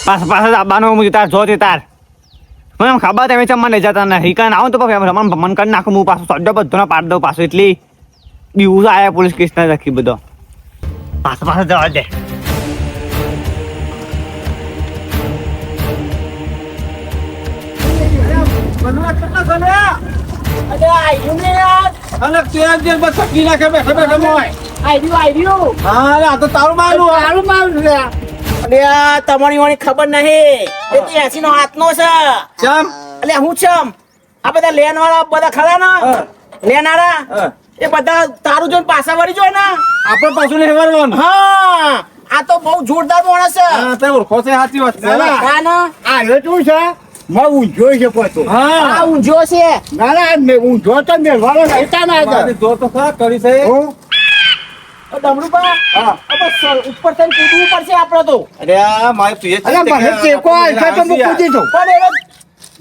પાછા દાબાનો હું તાર જો તે તાર મને એમ ખબર તમે ચમ મને જતા નહીં કાન આવો તો રમણ ભમણ કરી નાખું હું પાછું સડ્ડો બધો પાડ દઉં પાછું એટલી બીવું આયા પોલીસ કેસ ના રાખી બધો પાછા જવા દે તમારી વાળી ખબર નહીં 80 નો હાથ નો છે એટલે હું ચમ આ બધા લેન વાળા બધા ખરા ને લેનારા એ બધા તારું જોઈને પાછા વળી જોય ને આપણે પાછું નહીં વળવાનું હા આ તો બહુ જોરદાર માણસ છે તે ઓળખો છે સાચી વાત છે હા ને આ એ શું છે માં ઊંઝો છે પાછો આ ઊંઝો છે ના ના મેં ઊંઝો તો મેળવાનો રહેતા ના હતા જો તો ખરા કરી છે ડમરુબા ઉપર થઈને કૂદવું પડશે આપડે તો અરે આ મારે તું એ અરે મને ચેકો આવશે તો હું કૂદી જાઉં પણ એ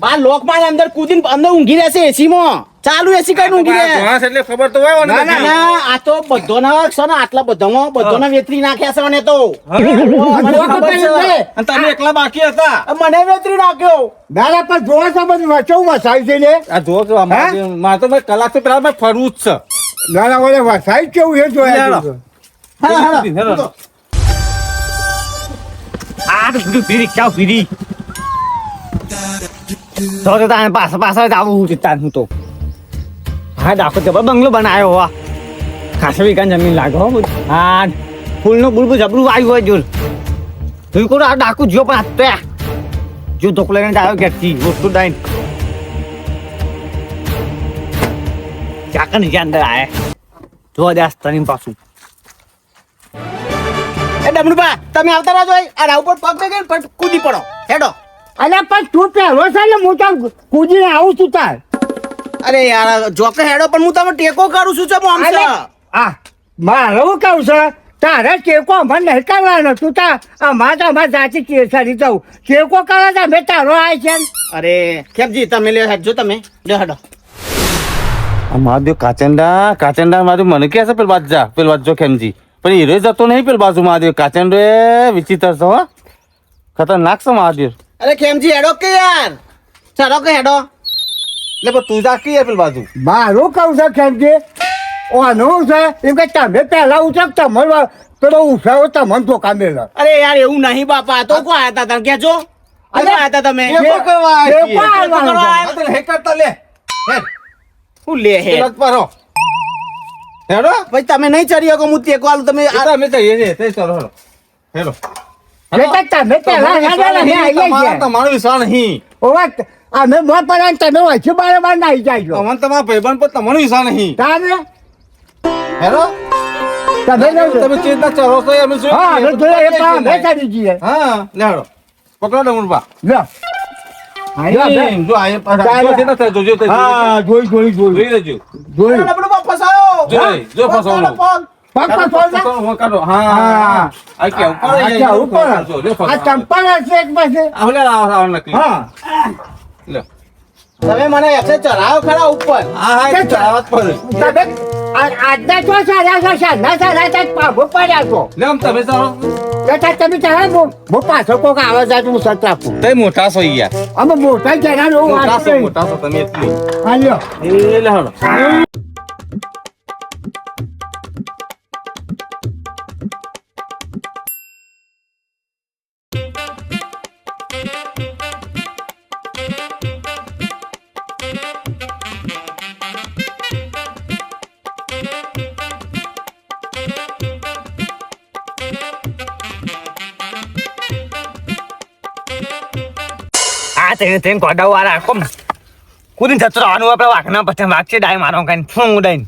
બાર લોક માં અંદર કૂદીને અંદર ઊંઘી રહેશે એસી માં ચાલુ એસી કઈ ઊંઘી રહે એટલે ખબર તો હોય ના ના ના આ તો બધોના છે ને આટલા બધામાં બધોના વેતરી નાખ્યા છે મને તો મને ખબર છે. અને તમે એકલા બાકી હતા મને વેતરી નાખ્યો દાદા પણ જોવા તો બધું વચવું વસાય છે ને આ જો જો મારે તો કલાક થી પેલા ફરવું જ છે દાદા ઓલે વસાય કેવું એ જોયા છે. આ તો બધું પીરી ક્યાં પીરી તો તાને પાછા જ આવું તાન હું તો હા ડાકો જબર બંગલો બનાવ્યો હોવા ખાસ વીઘા જમીન લાગે હો હા ફૂલનો બુલબુલ જબરું આવ્યું હોય જોર તું કોણ આ ડાકુ જો પણ આત્યા જો ધોકો લઈને આવ્યો ઘેરથી વસ્તુ ડાઈન ચાકર નીચે અંદર આયા જો દે આસ્તાની પાછું એ ડમરુબા તમે આવતા રહો આ રાવ પર પગ દે કે કૂદી પડો હેડો અલ્યા પણ તું પહેલો છે ને હું તો કૂદીને આવું છું તાર અરે યાર જોકે હેડો પણ હું તમે ટેકો કરું છું ચમ આમ છે આ મારે હું કહું છે તારે ટેકો અમારે નહીં કરવાનો તું તાર અમારે તો અમારે જાતિ કેસરી જવું ટેકો કરે તો અમે તારો આવે છે અરે ખેપજી તમે લે હેડજો તમે લે હેડો મહાદેવ કાચંડા મારું મને કે છે પેલ બાદ જા પેલ બાદ જો ખેમજી પણ હીરો જતો નહીં પેલ બાજુ મહાદેવ કાચંડો એ વિચિત્ર છે હો ખતરનાક છે મહાદેવ અરે ખેમજી હેડો કે યાર ચાલો કે હેડો એટલે પણ તું જા કે પેલ બાજુ મારું કહું છે કેમ કે ઓનું છે એમ કે તમે પહેલા ઉઠક તમારે પેલો ઉઠાવો તમને ધોકા મેળો અરે યાર એવું નહીં બાપા તો કો આયા તા તમે કેજો અરે આયા તા તમે ટેકો કરવા આવ્યા છીએ. ટેકો આવવાનો છે. આ તો હે કરતા લે હેડ હું લે હે પેલા પરો હેડો ભાઈ તમે નહીં ચડી શકો હું ટેકો આલું તમે આ અમે જઈએ છીએ તે ચલો હેડો હેડો એટલે તમે પહેલા હેડો ને અમે આવીએ છીએ. તમારો વિશ્વાસ નહીં ઓવા અમે મોં પડે તમે વચ્ચે બાર નાઈ જાય તમને તમારા ભાઈબંધ પર તમારો વિશ્વાસ નહીં તારે હેડો તમે તમે ચેતના ચરો છો અમે શું હા અમે જોઈએ એ કામ અમે કરી જઈએ હા લે હેડો પકડો ડમરુબા લો જો આયે પાછા જો ચેતના ચરો જોજો તે હા જોઈ જોઈ લેજો જોઈ ડબલું બાપ ફસાયો જો ફસાવાનો પગ કાઢો હા આ કે ઉપર અચ્છા ઉપર આ ચંપલ હશે એક પાસે આવલે આવ નકલી હા લે તમે મને એસે ચડાયો ખરા ઉપર હા કે ચડાવત પર તમે આજના તો સારા પાભો પડ્યા છો લે આમ તમે ચાલો તમે ચાલે હું પાછો કોક આવે જાય તો હું સત આપું તે મોટા છો યાર અમે મોટા જણા નો મોટા છો તમે એટલી હાલ્યો એ લે હડો તેને કોડા વાળા કોમ કુદીન જતો રહેવાનું આપણે વાઘના પછી વાઘ છે ડાય મારો કઈ ફૂંગ ઉડાઈને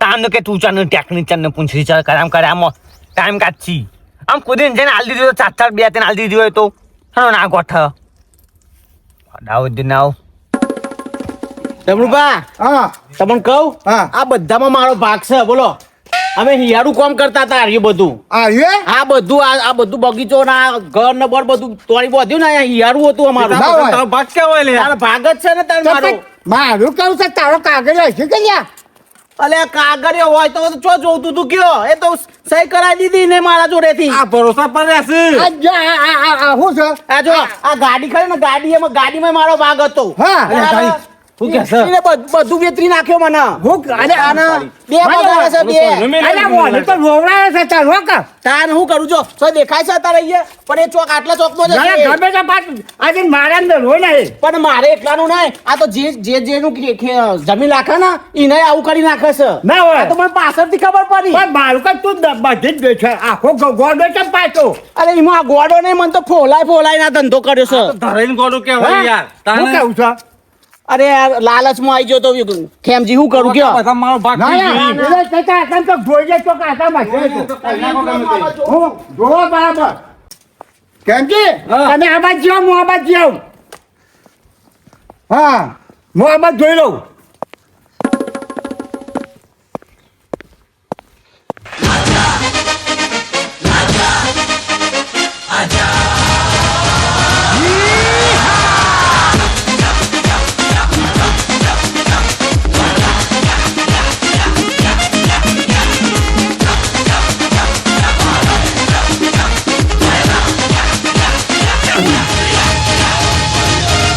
તામ કે તું ચાને ટેકની ચાને પૂંછરી ચાલ કરામ કરામો ટાઈમ કાઢી આમ કુદીન જઈને હાલ દીધું તો 4 બે તેને હાલ દીધી હોય તો હણો ના ગોઠ કોડા ઉડી નાવ ડમરુબા હા તમને કહું હા. આ બધામાં મારો ભાગ છે બોલો અમે હિયારું કામ કરતા હતા એ બધું આવ્યે આ બધું બગીચો ના ઘર ને બર બધું તોડી બધું ને હિયારું હતું અમારું ના હોય. તારો ભાગ કેવો લે તારો ભાગ જ છે ને તાર મારો મારું કહું છે તારો કાગળ હશે કે લ્યા અલે કાગળિયો હોય તો ચો જોતું તું કયો એ તો સહી કરાવી દીધી ને મારા જોડેથી આ ભરોસા પર રહેશે આ શું છે આ જો આ ગાડી ખરી ને ગાડીમાં મારો ભાગ હતો હા. અને તારી શું કે છે? એને બધું વેતરી નાખ્યો મને અને આના બે પગાર છે બે અલ્યા મોઢું તો રોવડાવે છે તાર રોક તાન હું કરું છો તો દેખાય છે તારે અહીંયા પણ એ ચોક આટલા ચોકમાં જ ના હશે. ગમે તો પાછું આજે મારા અંદર હોય ને પણ મારે એકલાનું નહીં આ તો જેનું જમીન રાખે ને એને આવું કરી નાખે છે ના હોય. આ તો મને પાછળથી ખબર પડી પણ મારું કે તું બધી જ બેઠા આખો ગોડો કેમ પાછો અરે એમાં આ ગોડો નહીં મને તો ફોલાય ના ધંધો કર્યો છે ધરાઈને ગોળું કેવાય યાર હું તાને કેવું છે અરે યાર લાલચમાં આવી ગયો તો ખેમજી શું કરું કયો બધા મારો ભાગ ના ખાઈ ના ગયો. એટલે કહેતા હતા તો જોઈએ તો કાતામાં છે તો. હું જોવો બરાબર કેમ કે હા. તમે આ બાજુ જાઓ હું આ બાજુ જાઉં હા હું આ બાજુ જોઈ લઉં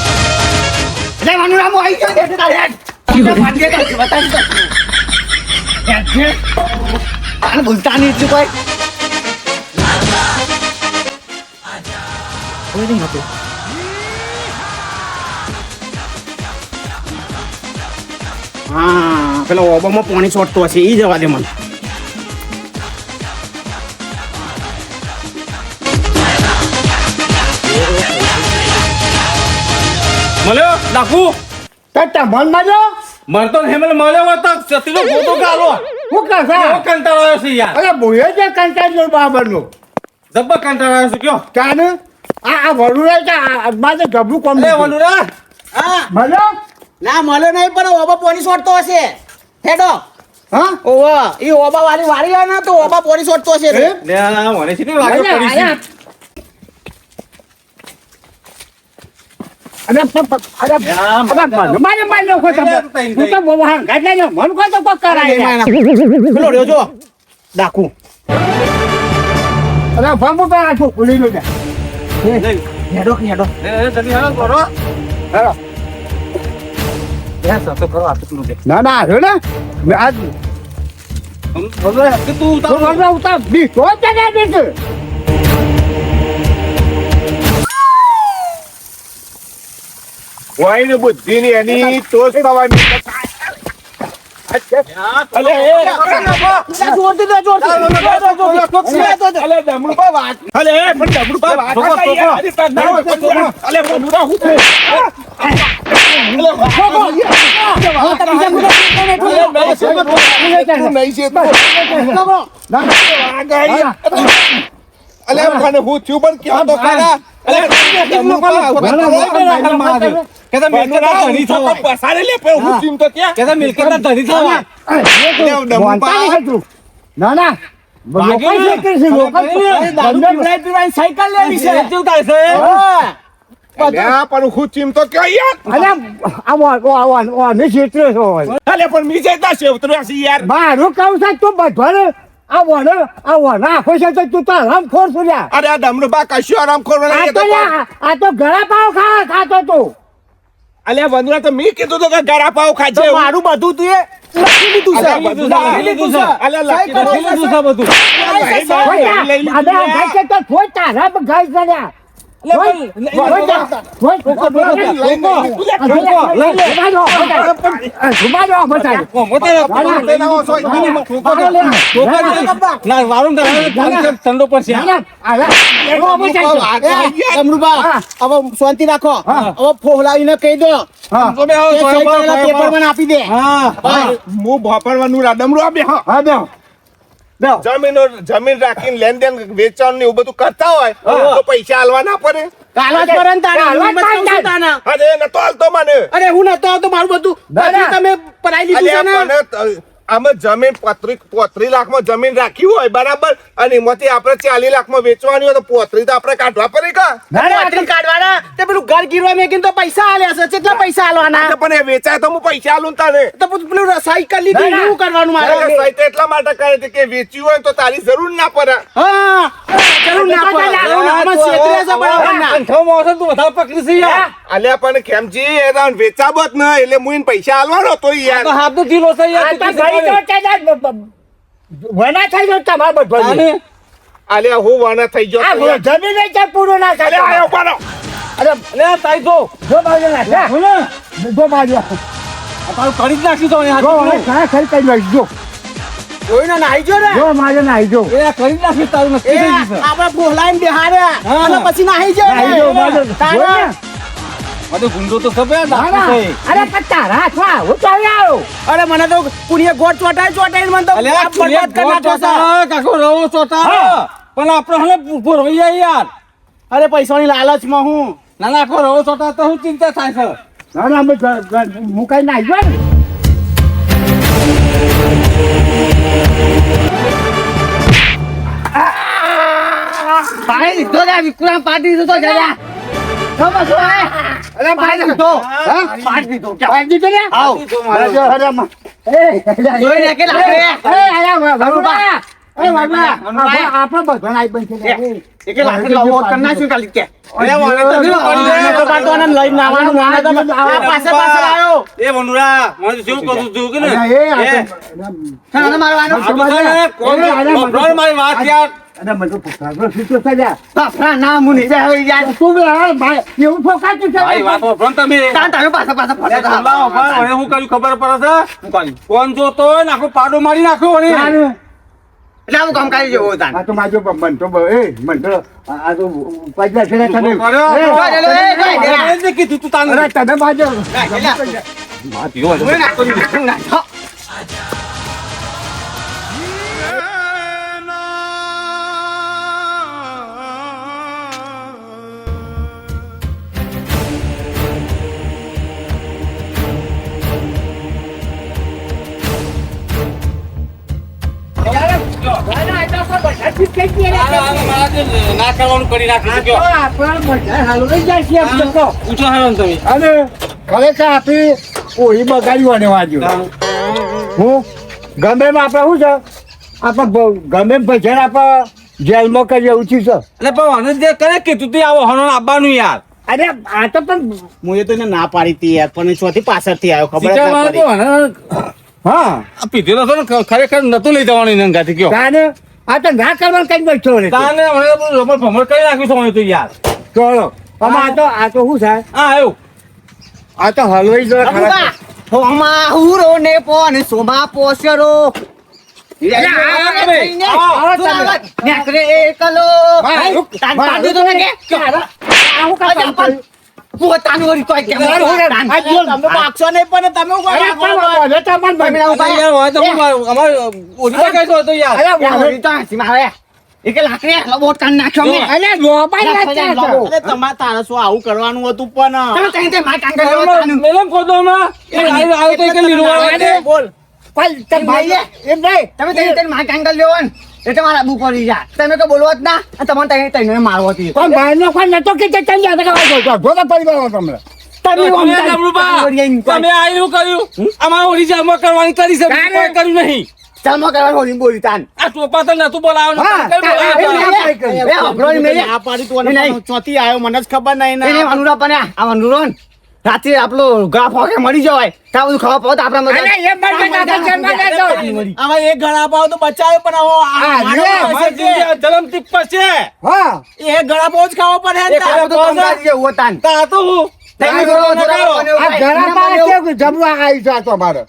એટલે મારું નામ આવી ગયો છે તારે હેડ. બતાવી દો. હેડ છે. આને બોલતા નહીં એટલું કોઈ કોઈ નહીં હતું. હા પેલો ઓબામાં પાણી છોડતો હશે એ જવા દે મને મળ્યો ડાકુ તો તમને મળ્યો મરતો હેમલ મળ્યો હોત તો સતીનો ગોતો ગાલો હું કહે એવો કંટાળો આવ્યો છે યાર અરે બોલે છે કંટાળ્યો બાબરનો જબ્બર કંટાળો આવ્યો છે કયો કાને આ વડું રહે છે આ મારે ગભરું કોમ એ વનુરા હા મળ્યો ના મળ્યો નહીં પણ ઓબા પાણી છોડતો હશે હેડો હા ઓવા એ ઓબા વાળી હોય ને તો ઓબા પાણી છોડતો હશે રે. લે આ મને છે ને લાગે અરે, પડી છે મારે મારી નાખો તમે હું તો બહુ હંગાત લઈને મન કહો તો કોક કરાય પેલો રહ્યો જો ડાકુ અરે ફામો તો આ છું ભૂલી ગયો હેડો હેડો જલ્દી હાલો કરો હેલો યાર સતો કરો આટલું દે ના ના આવ્યો ને મેં આજ કે તું તો વગર ઉતા બી તો જગા દે છે વાઈને બુદ્ધિની એની ટોચ થવાની અલે એ જોરથી દે જોરથી અલે ડમરુબા વાત અલે એ પણ ડમરુબા વાત અલે બનુરા હું છે અલે મને હું થયું પણ ક્યાં તો ખરા અલે કે તો મિલકતના ધણી થવાય પસારે લે પણ હું થયું તો ક્યાં કે તો મિલકતના ધણી થવાય ના ના લોકો છે કે લોકો સાયકલ લેવી છે કેવું થાય છે અલ્યા પણ હું ચીમતો કે યાર અરે આ ને ક્ષેત્ર હોય અલે પણ મી જતા સેવતરો છે યાર મારું કહું છે તું બધો આ વનો આખો છે તો તું તો આરામ ખોર સુર્યા અરે આ ડમરુબા કશું આરામ કરવાના આ તો આ તો ગળા પાવ ખાતો તું અલ્યા વંદરા તો મી કીધું તો કે ગળા પાવ ખાજે તો મારું બધું તું એ લખી લીધું છે અલ્યા બધું લખી લીધું છે અલ્યા લખી સહી કરો, લખી લીધું છે બધું અરે આ ગાય છે તો થોય તારા પર ગાય ચડ્યા ના વારું ઠંડો પડશે જમરૂબા હવે શાંતિ રાખો હવે ફોહલાવીને કહી દો તો બે આવો, એ સહી બરાબર, કરેલા બરાબર. પેપરમાં આપી દે હું ભોપરવાનું ડમરુ આ બેહો જમીન રાખીને લેનદેન વેચાણ ને એવું બધું કરતા હોય તો પૈસા હાલવા ના પડે કાલો જ કરે ને તારે, હું મત કહું છું તાને. અરે નતો હાલતો મને અરે હું નતો આવતો મારું બધું ના, ના. બધું તમે પરાઈ લીધું છે અલ્યા ને મને આમાં જમીન 35 લાખમાં જમીન રાખી હોય બરાબર અને એમાંથી આપણે 40 લાખમાં વેચવાની હોય તો 35 તો આપણે કાઢવા પડે કા પોતરી કાઢવાના તે પેલું ઘર ગીરવા મેકીને તો પૈસા આલ્યા છે કેટલા પૈસા આલવાના પણ એ વેચાય તો હું પૈસા આલું તારે તો પેલું સાયકલ લીધી એવું કરવાનું મારે સાઈ તો એટલા માટે કહે છે કે વેચ્યું હોય તો તારી જરૂર ના પડે હા જરૂર ના પડે આમાં છેતરે છે બરાબર ના અંઠો મોસો તું વધારે પકડી છે યાર અલ્યા પણ ખેમજી એ રાન વેચાબો જ ન એટલે હું એને પૈસા આલવાનો તો યાર તો હાથ નો ઢીલો છે યાર આ તો ભાઈ તો વના થઈ ગયો તમારે બધો અલ્યા હું વાના થઈ ગયો આ તો યાર. જમીન નહીં ચાલ પૂરું ના થાય અલ્યા આયો પાડો અરે લે તાઈ તો જો બાજુ ના જો બાજુ તારું કરી જ નાખ્યું તો અહીંયા જો હાથ ખરા ખરી કઈ લઈ જો જોઈને નાઈ જો ને જો મારે ના જો એ કરી જ નાખ્યું તારું નક્કી એ થઈ ગયું છે આપણે બોલાઈને બેહાડ્યા અને પછી નાહી નાહી જો મારે તારા બધો ગુંડો તો સબે અરે પણ તારા હાથમાં હું તો આવ્યો અરે મને તો પુણીએ ગોટ ચોટાઈ મને તો અલ્યા આ બરબાદ કરી નાખ્યો છે. કાકો રવો ચોટા પણ આપણે હલે ભરવૈયા યાર અરે પૈસાની લાલચમાં હું ના ના આખો રવો ચોટા તો હું ચિંતા થાય છે ના ના અમે મુકાઈ ના આવ્યો ને ભાઈ લીધો જા વિક્રમ પાટી દીધો જા અરે ભાઈ લીધો પાટી દીધો ભાઈ દીધો ને આવ જો અરે જોઈ લે કે લાગે આપણે બધા નાઈ બનશે એક લાખ લાવો કર નાખ્યું કાલી કે અરે વાળે તો કરી દે તો કાટવાને લઈને આવવાનું મને તો આ પાસે આવ્યો એ વનુરા મને જેવું કહું છું કે ને ખાના મારવાનો કોણ મારી વાત યાર અરે મને તો પુસ્તક સીધો સજા બાપરા ના મુની બે હવે યાર તું બે હા ભાઈ એવું ફોકાતું છે ભાઈ વાતો ભણ તમે તાન તમે પાછા એ ફરે ખંભાઓ ભાઈ મને હું કર્યું ખબર પડે છે હું કર્યું કોણ જોતો હોય ને આખો પાડો મારી નાખ્યો વળી એટલે આવું કામ કરી જેવો તાન આ તો માજો મન તો મન તો આ તો પૈસા છે ને તને એ કીધું તું તાન અરે તને માજો ના કરવાનું કરી નાખ્યું કયો ઊંચો હારો ને તમે અને ખરેખર આપી ઓહી બગાડ્યું વાજો હું ગમે એમ આપણે શું છે આપણે ગમે એમ પૈસા આપણે જેલમાં કરીએ એવું છે એટલે પણ મને જે કરે કીધું તું આવો હનો આપવાનું યાર અરે આ તો પણ હું તો એને ના પાડી હતી યાર પણ ચોથી પાછળથી આવ્યો ખબર જ ના શીખવાનું પડી. તો હા આ પીધેલો હતો ને ખરેખર નતું લઈ જવાનું એના ગાથી કયો તાને આ તો ના કરવાનું કઈ બેઠો રે તાને મને રમણ ભમણ કરી નાખ્યું છે મને તો યાર ચલો આમાં આ તો શું થાય હા આવ્યું આ તો હલવાઈ જો અમુકા હોમા હુરો ને પોન સોમા પોસરો નેકરે એકલો તાન પાડી તો ને કે આવું કા પોતાનું વળી કોઈ કેમ તમે પાકશો નહીં પણ તમે હું અરે કરો? પણ તમને તમે આવું અરે યાર હોય તો હું અમારે ઓછી કઈ હતો યાર એક લાકડી લબોટ કાન નાખ્યો મે અરે મોબાઈલ ના ચાલો અરે તમારે તારે શું આવું કરવાનું હતું પણ તમે તઈ તે માર કાંગ કર્યો મેલમ ખોદો માં એ આવ્યો તો કે લીલો બોલ પણ તે ભાઈ એમ નહીં તમે તઈ તે માર કાંગ કર્યો ને એ તમારા બુ પડી જા તમે તો બોલવા જ ના અને તમને તઈ તઈને મારવો હતી પણ ભાઈ નો કોઈ નતો કે તે ચંજા તો કાવા ગોતા પરિવાર તમને તમે તમે આવ્યું કર્યું અમારે ઓરિજિનલ કરવાની કરી છે કોઈ કર્યું નહીં ચાલ મો કરવા હોલી બોલી તાન આ ટોપા તો નતું બોલાવવાનું હા. એ અભરોની મેલે આ પાડી તું અને નહીં. ચોથી આવ્યો મને જ ખબર નહીં એને ને અનુરા પણ આ અનુરો રાતે આપણો ગાફ હોકે મળી જવાય તા બધું ખાવા પાવ તો આપણા અરે એ મર કે જન્મ લેતો આમાં એક ગળા પાવ તો બચાવ્યો પણ આવો હા, જલમ ટીપ્પા છે હા એ ગળા પાવ જ ખાવો પડે ને તાર. બધું કામ કરી જેવું તાન તા તો હું તમે જોડો આ ઘણા પાસે કેવું જમવા આવી છે આ તો મારે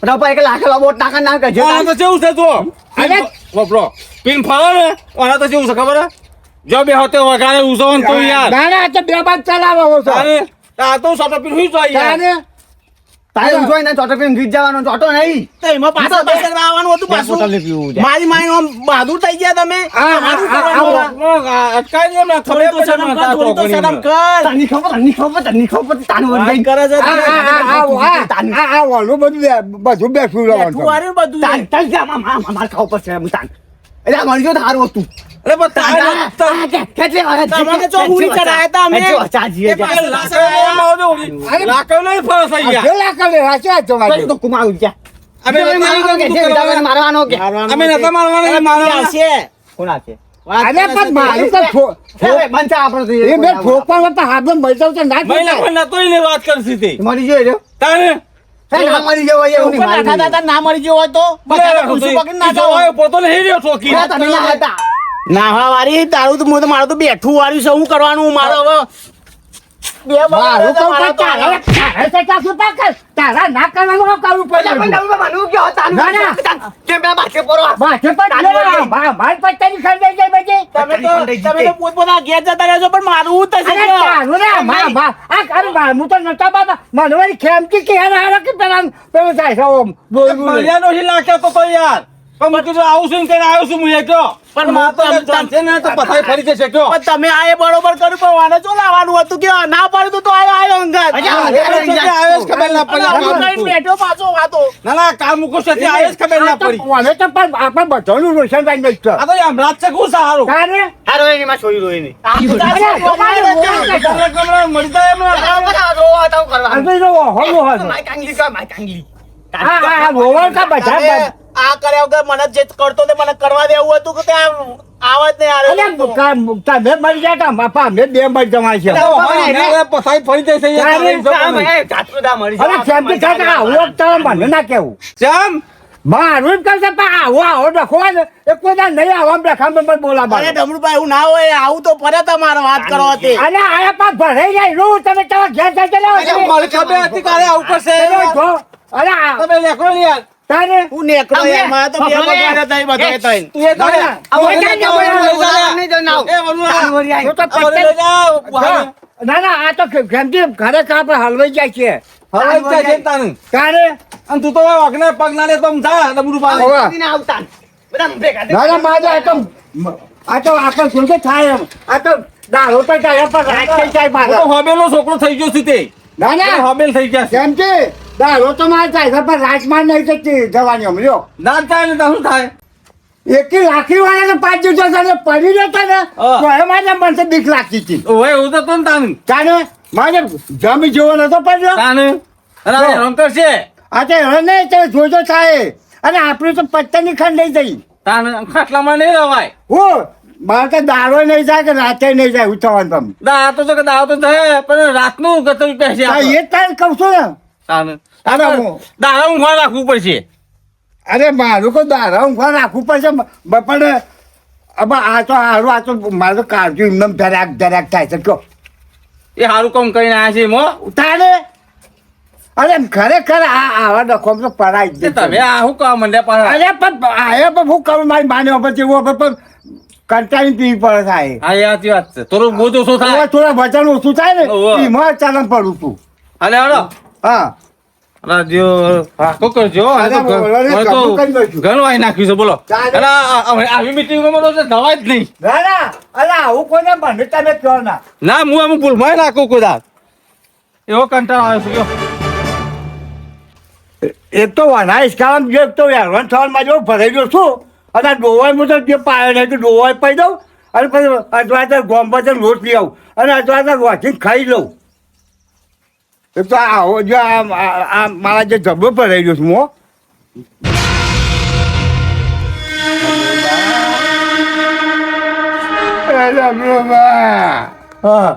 રપા એક લાખ લોટ નાખા ના કરજો આ તો કેવું છે જો અરે. બબરો પિન ફાળો ને આના તો કેવું છે ખબર હે જો બે હોતે વગાડે ઉસો ને તો યાર નાના તો બે બાદ ચલાવો છો તારે આ તો સાપા પિન હુઈ જાય યાર તાને તારે ઊંધો ને ચોટો પીને ગીત જવાનો ચોટો નહીં તો એમાં પાછળ આવવાનું હતું પાછું મારી માઈને આમ બહાદુર થઈ ગયા તમે મારું કરવાનું. અટકાઈ દો ને થોડી તો શરમ કર, થોડી તો શરમ કર. તની ખબર તાનું વળી વાત કરે છે તમે. આ વાળું બધું બેસું બેઠું રહેવાનું વાળું બધું છે. તાન જા માર ખાવ પર છે હું તાન એટલે મળી ગયો સારું હતું અરે પણ તારે કેટલી વાર તમને જો હુરી ચડાયા તા અમે. ચાજી એ પાછળ લાકડ નહીં ફરસ થઈ ગયા પેલા કરે રાચા તમારે તો કુમાર ગયા અમે મારવાનો કે અમે નતા મારવાના મારવાના આવશે. કોના છે અને પણ મારું તો બનતા આપણે એ મેં ઠોકવા તો હાથમાં બચાવ તો ના મહિલા પણ નતો એને વાત કરતી હતી મરી ગયો રહ્યો તારે ના મરી ગયો હોય એવું ઉપર નાખા નહીં દાદા ના મરી ગયો હોય તો બધા ખુરશી પકડીને ના જાઓ. પોતો નહીં રહ્યો ઠોકી તમે ના હતા નાહવા વાળી તારું તો મારું તો બેઠું વાળ્યું છે શું કરવાનું મારે હવે બે મારું તો મારે તો તારા ના કરવાનું કરવું પડે પણ તમે માનું કે તાનું ના, ના. કે મેં બાકે પરો માથે પર માર પત્તાની ખંડાઈ જાય પછી તમે તો પોતપોતા ઘેર જતા રહેજો પણ મારું થશે અરે તારું ને હું તો નતા બાબા મને વળી ખેમતી કે હેરા કે પેલો થાય છે ઓમ બોલું મર્યાદો થી લાગ્યો તો યાર પણ મેં કીધું આવું છું ને કઈ આવ્યો છું હું કયો પણ પણ તો ચાલશે ને તો પથારી ફરી જશે કયો પણ તમે આ એ બરોબર કર્યું પણ વાને જો લાવવાનું હતું કે ના પાડ્યું તો આયો અંગાત અચ્છા, આવ્યો જ ખબર ના પડી બેઠો પાછો વાતો ના ના કામ મૂકો છે આવ્યો જ ખબર ના પડી મને તો પણ આપણે બધાનું રોશન થાય નથી આ તો હમણાં જ છે કું સારું તારે હારો એની માં છોડી રોઈ નહીં મળી જાય રોવા તાવ કરવા આપણે જો હોલો હતો માય કાંગલી કા માય કાંગલી આ રોવણ કા બધા આ કર્યા વગર મને જે કરતો તે મને કરવા દેવું હતું કે ત્યાં આવાજ નહીં અરે આવે તમે મરી ગયા તા બાપા અમે બે મરી જવા છે પથારી ફરી જશે જાતપુદા મરી અરે ખેમતી ખાતા આવું તારે મને ના કેવું શ્યામ મારું જ કહે છે પણ આવો ડખવા ને એ કોઈ ના નહીં આવા ડખામાં પણ બોલાવા અરે ડમરુભાઈ એવું ના હોય આવું તો પડે તમારે વાત કરો હતી અને આયા પાસ ભરાઈ જાય રૂ તમે તમારા ઘેર જઈ મારી ખબર હતી કાલે આવું પડશે અરે તમે લેખો ને યાર તારે હું નેકળો યાર મારે તો બે બગાડ્યા હતા એ બધાએ તઈને. તું એ તો લે. ના ના આ તો ખેમતી ખરેખર આપણે હલવાઈ જાય છે હવે જ જાય છે તાનું. તારે અને તું તો વાઘને પગ ના લે તો આમ થા ડમરું પાડે. હવે. ના ના મારે આ તો આપણે શું કે થાય એમ આ તો દારૂ તો જાય પણ રાત થઈ જાય હું મારે તો હોબેલો છોકરો થઈ ગયો છું તે ના ના હોબેલ થઈ ગયા છે. ખેમતી દારૂ તો મારે જાય છે પણ રાજમાં નહીં જતી જવાની હમણાં ના થાય ને તો શું થાય એકી લાખી વાળાને 5 દિવસ સાથે પડી જતા ને હા. તો એ મારે મને બીક લાગતી હતી ઓય એવું તો તને તાનું તાને મારે જમી જેવો નતો પડ્યો તાનું અરે જો. રંકર છે આ તો હવે નહીં તો જોજો થાય અને આપણે તો પત્તાની ખંડ લઈ જઈ તાનું ખાટલામાં નહીં રવાય હું મારે તો દારો નહીં જાય કે રાતે નહીં જાય ઉઠવાનું તમે દા તો કે દાવ તો થાય પણ રાતનું ગતું પહેશે હા, એ તારે કહું છું ને તાનું અરે હું- દાડા ઊંઘવા રાખવું પડશે અરે મારું કોઈ દારા ઊંઘવા રાખવું પડશે પણ હવે આ તો હારું આ તો મારે તો કાળજું એમને ધરાક થાય છે કહો એ સારું કામ કરીને આવ્યા છે મો તારે અરે ખરેખર આવા ડખોમ તો પડાય જ તે નહીં. તમે આ શું કામ મંડ્યા પાછા અરે પણ આયા પણ હું કરું મારી માને પછી એવું પણ કંટાળી પીવી પડે થાય હા એ સાચી વાત છે થોડું બોધ ઓછો થાય હવે થોડા વજન ઓછું થાય ને ઓહો. એમાં ચાલન પડું છું હાલે હાલો હા રાજો શું કરજો અરે, હવે તો બોલો ને, હવે તો ગમું કરી દઈશું. ઘણું આઈ નાખ્યું છે બોલો ચાલે. અરે આવી મીટિંગમાં તો દવા જ નહીં ના ના અરે આવું કોઈને મને તમે કહો ના ના હું અમુક ભૂલમાં નાખું કદાચ એવો કંટાળો આવે છે લ્યો. એક તો વાના હિસકામાં જે તો હેરવાન થવામાં જો ભરાઈ ગયો છું અને આ ડોવાય હું તો જે પાયો નહીં તો ડોવાય પાઈ દઉં અને પછી અજવાતા ગોમમાં જઈને લોટ લઈ આવું અને અજવાતા વાંચીને ખાઈ લઉં એક તો આવો જો આ મારા જે જબ્બો ભરાઈ ગયો છું હું હા